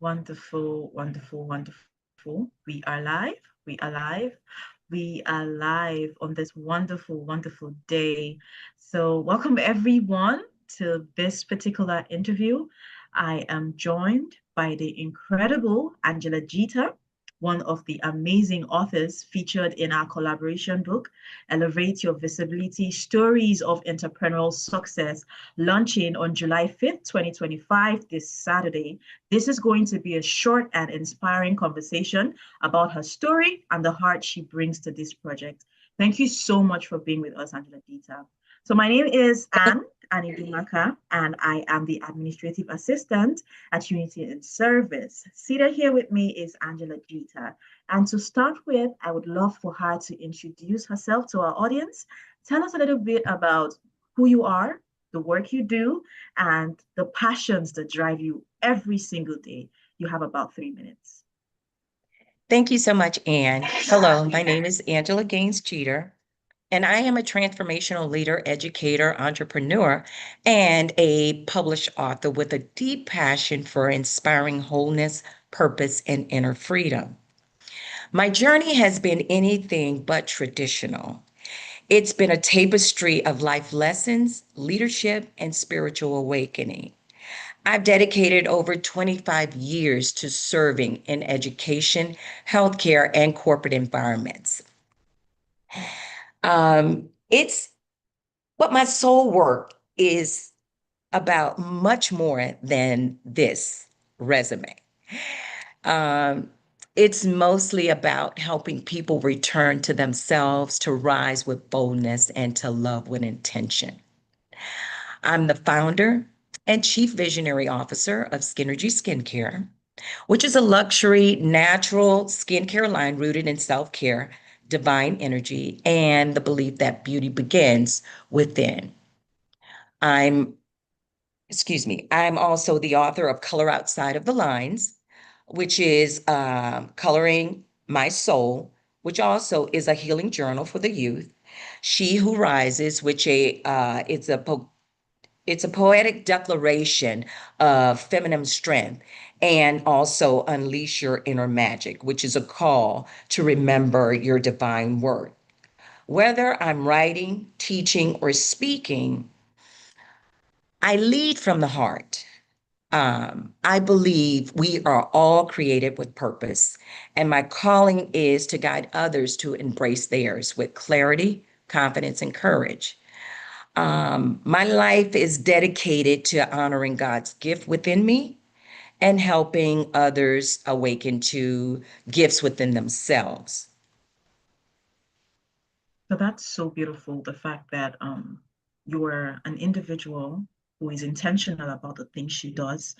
Wonderful, wonderful, wonderful. We are live. We are live. We are live on this wonderful, wonderful day. So, welcome everyone to this particular interview. I am joined by the incredible Angela Jeter, one of the amazing authors featured in our collaboration book, Elevate Your Visibility Stories of Entrepreneurial Success, launching on July 5th, 2025, this Saturday. This is going to be a short and inspiring conversation about her story and the heart she brings to this project. Thank you so much for being with us, Angela Dita. So my name is Annie Dumaka, and I am the administrative assistant at Unity in Service. Seated here with me is Angela Dita. And to start with, I would love for her to introduce herself to our audience. Tell us a little bit about who you are, the work you do, and the passions that drive you every single day. You have about 3 minutes. Thank you so much, Anne. Hello, my name is Angela Gaines Jeter, and I am a transformational leader, educator, entrepreneur, and a published author with a deep passion for inspiring wholeness, purpose, and inner freedom. My journey has been anything but traditional. It's been a tapestry of life lessons, leadership, and spiritual awakening. I've dedicated over 25 years to serving in education, healthcare, and corporate environments. It's But my soul work is about much more than this resume. Um, it's mostly about helping people return to themselves, to rise with boldness, and to love with intention. I'm the founder and chief visionary officer of Skinergy Skincare, which is a luxury natural skincare line rooted in self-care, divine energy, and the belief that beauty begins within. I'm, I'm also the author of Color Outside of the Lines, which is Coloring My Soul, which also is a healing journal for the youth. She Who Rises, which it's a poetic declaration of feminine strength, and also Unleash Your Inner Magic, which is a call to remember your divine worth. Whether I'm writing, teaching, or speaking, I lead from the heart. I believe we are all created with purpose, and my calling is to guide others to embrace theirs with clarity, confidence, and courage. My life is dedicated to honoring God's gift within me and helping others awaken to gifts within themselves. So that's so beautiful. The fact that you're an individual who is intentional about the things she does.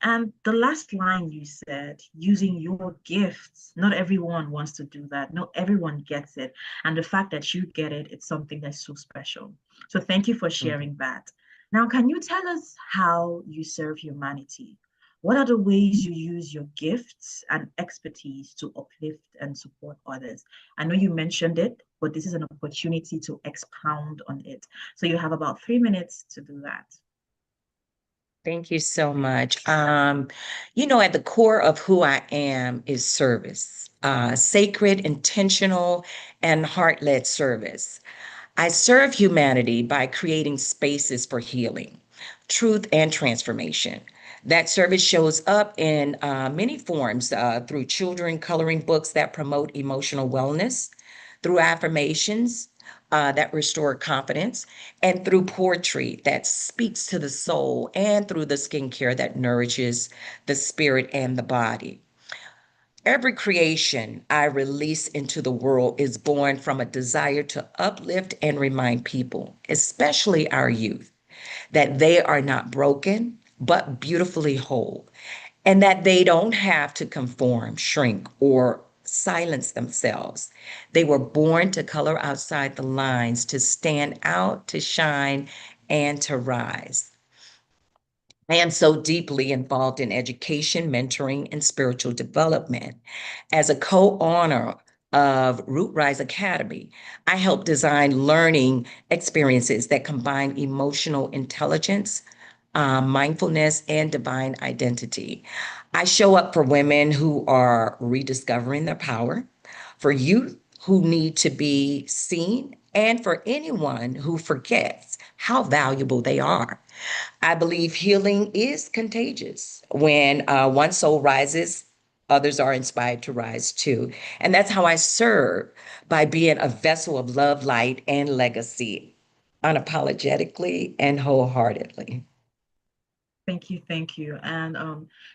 And the last line you said, using your gifts, not everyone wants to do that. Not everyone gets it. And the fact that you get it, it's something that's so special. So thank you for sharing that. Now, can you tell us how you serve humanity? What are the ways you use your gifts and expertise to uplift and support others? I know you mentioned it, but this is an opportunity to expound on it. So you have about 3 minutes to do that. Thank you so much. At the core of who I am is service, sacred, intentional, and heart-led service. I serve humanity by creating spaces for healing, truth, and transformation. That service shows up in many forms through children coloring books that promote emotional wellness, through affirmations that restore confidence, and through poetry that speaks to the soul, and through the skincare that nourishes the spirit and the body. Every creation I release into the world is born from a desire to uplift and remind people, especially our youth, that they are not broken, but beautifully whole, and that they don't have to conform, shrink, or silence themselves. They were born to color outside the lines, to stand out, to shine, and to rise. I am so deeply involved in education, mentoring, and spiritual development. As a co-owner of Root Rise Academy, I help design learning experiences that combine emotional intelligence, mindfulness, and divine identity. I show up for women who are rediscovering their power, for youth who need to be seen, and for anyone who forgets how valuable they are. I believe healing is contagious. When one soul rises, others are inspired to rise too. And that's how I serve, by being a vessel of love, light, and legacy, unapologetically and wholeheartedly. Thank you, thank you. And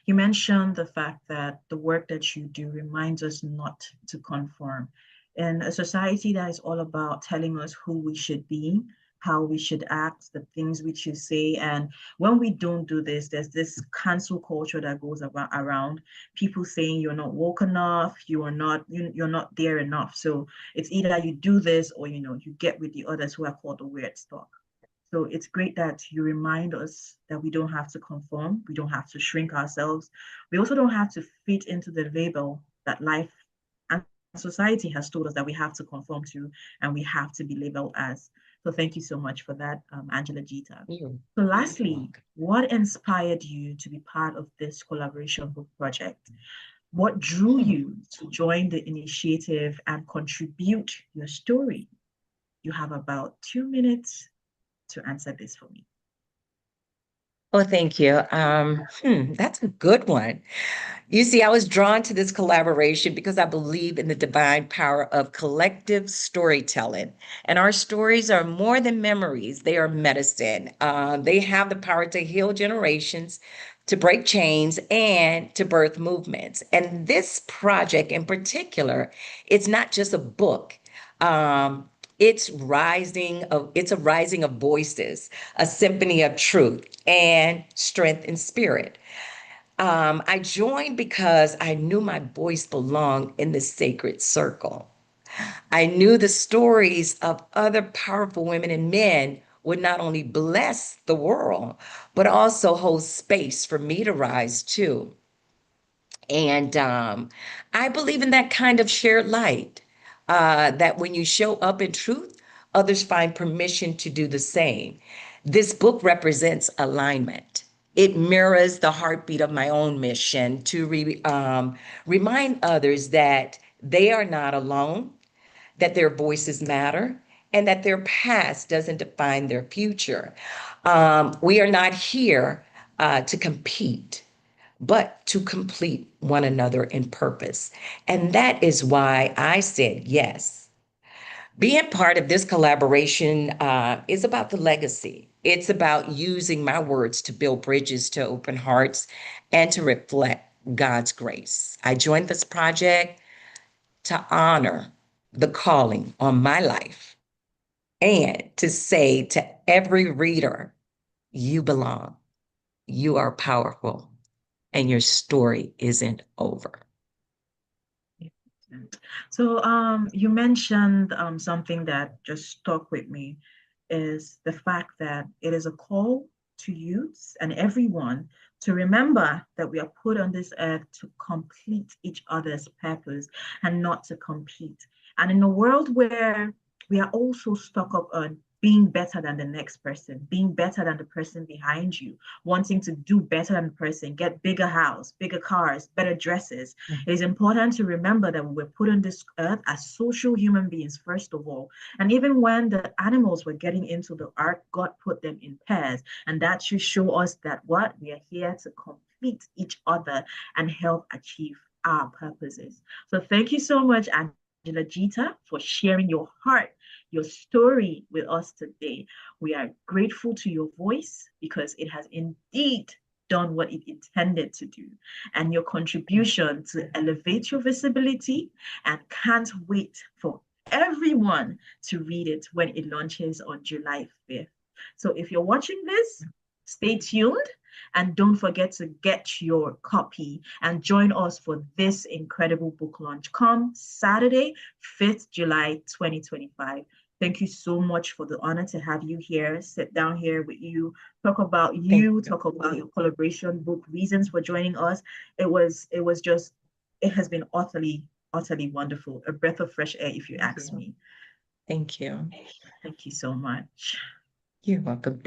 you mentioned the fact that the work that you do reminds us not to conform. In a society that is all about telling us who we should be, how we should act, the things we should say. And when we don't do this, there's this cancel culture that goes around, people saying you're not woke enough, you're not there enough. So it's either you do this or you get with the others who are called the weird stock. So it's great that you remind us that we don't have to conform, we don't have to shrink ourselves. We also don't have to fit into the label that life and society has told us that we have to conform to and we have to be labeled as. So thank you so much for that, Angela Gita. You're So lastly, welcome. what inspired you to be part of this collaboration book project? What drew Hmm. you to join the initiative and contribute your story? You have about 2 minutes to answer this for me. Oh, thank you. That's a good one. You see, I was drawn to this collaboration because I believe in the divine power of collective storytelling. And our stories are more than memories, they are medicine. They have the power to heal generations, to break chains, and to birth movements. And this project in particular, it's not just a book. Um, it's a rising of voices, a symphony of truth and strength and spirit. I joined because I knew my voice belonged in the sacred circle. I knew the stories of other powerful women and men would not only bless the world, but also hold space for me to rise too. And I believe in that kind of shared light, that when you show up in truth, others find permission to do the same. This book represents alignment. It mirrors the heartbeat of my own mission to remind others that they are not alone, that their voices matter, and that their past doesn't define their future. We are not here to compete, but to complete one another in purpose. And that is why I said yes. Being part of this collaboration is about the legacy. It's about using my words to build bridges to open hearts and to reflect God's grace. I joined this project to honor the calling on my life and to say to every reader, you belong, you are powerful, and your story isn't over. So you mentioned something that just stuck with me is the fact that it is a call to youths and everyone to remember that we are put on this earth to complete each other's purpose and not to compete. And in a world where we are also stuck up on being better than the next person, being better than the person behind you, wanting to do better than the person, get bigger house, bigger cars, better dresses. It is important to remember that we were put on this earth as social human beings, first of all. And even when the animals were getting into the ark, God put them in pairs. And that should show us that what we are here to complete each other and help achieve our purposes. So thank you so much, Angela Gita, for sharing your heart, your story with us today. We are grateful to your voice because it has indeed done what it intended to do, and your contribution to elevate your visibility, and can't wait for everyone to read it when it launches on July 5th. So if you're watching this, stay tuned and don't forget to get your copy and join us for this incredible book launch come Saturday, 5th July 2025. Thank you so much for the honor to have you here, sit down here with Thank you, you. talk about your collaboration book, reasons for joining us. It was just, it has been utterly utterly wonderful. A breath of fresh air, if you Thank ask you. me. Thank you. Thank you so much. You're welcome.